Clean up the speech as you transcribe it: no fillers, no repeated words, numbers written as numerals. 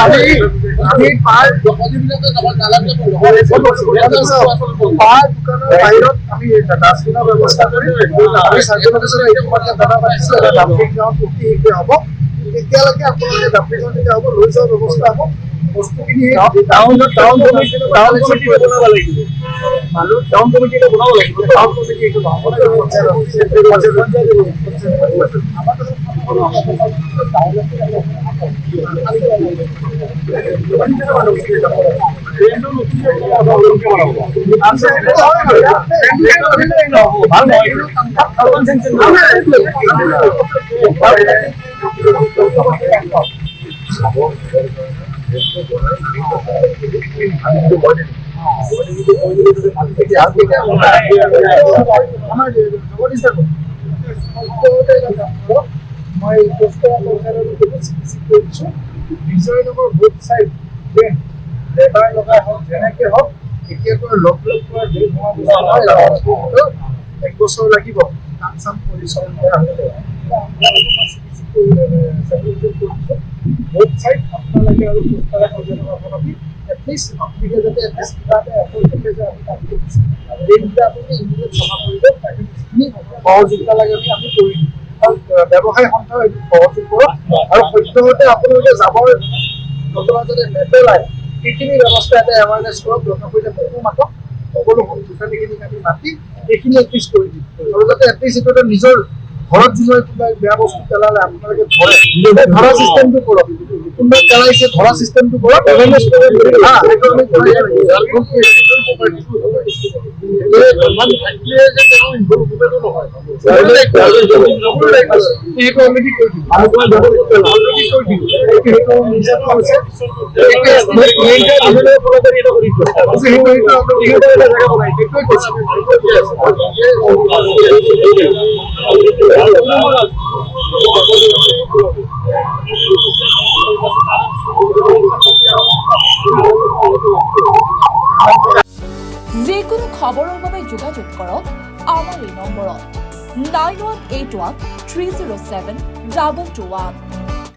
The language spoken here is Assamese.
আমি পাৰ বাহিৰত আমি ডাষ্টবিনৰ ব্যৱস্থা কৰি আমি চাৰ্টিফিকেশ্যন ইতিমধ্যে দাদা পাতিছো এটা ডাম্পিং গ্ৰাউণ্ড পুতি শেষ হ'ব তেতিয়ালৈকে আপোনালোকে ডাম্পিঙত যেতিয়া হ'ব লৈ যোৱাৰ ব্যৱস্থা হ'ব বস্তুখিনি টাউন কমিটি বনাব লাগিব মানুহ টাউন কমিটি এটা বনাব লাগিব টাউন কমিটি এইটো মই বিজয় নগৰ বুথ চাইড লেবাৰ লগাই হওক যেনেকে হওক এতিয়াতো লগ কৰা ডেট এক বছৰ লাগিব কাম চাম পৰিচালনা কৰা হ'লে বুথ চাইড আপোনালোকে আৰু খোজকাঢ়া এটলিষ্ট আপোনালোকে যাতে এটলিষ্ট কিবা এটা এফৰ্ট থাকে যে আপুনি ইমিডিয়েট জমা কৰি দিয়ক তাকে যিখিনি সহযোগিতা লাগে আমি কৰি দিম ব্যৱসায় সন্থাও এইটো সহযোগ কৰক আৰু সদ্যহতে আপোনালোকে জাবৰ নতুবা যাতে নেপেলায় সেইখিনি ব্যৱস্থা এটা এৱাৰনেছ কৰক দৰকাৰ পৰিলে মোকো মাতক সকলো দোকানীখিনিক আমি মাতি এইখিনি এটলিষ্ট কৰি দিম আৰু যাতে এটলিষ্ট এইটো নিজৰ ঘৰত যিমান কোনোবাই বেয়া বস্তু পেলালে আপোনালোকে ধৰা চিষ্টেমটো কৰক কোনোবাই পেলাইছে ধৰা চিষ্টেমটো কৰক এৱাৰনেছ কৰি যিকোনো খবৰৰ বাবে যোগাযোগ কৰক আমাৰ এই নম্বৰত 9181 307 2221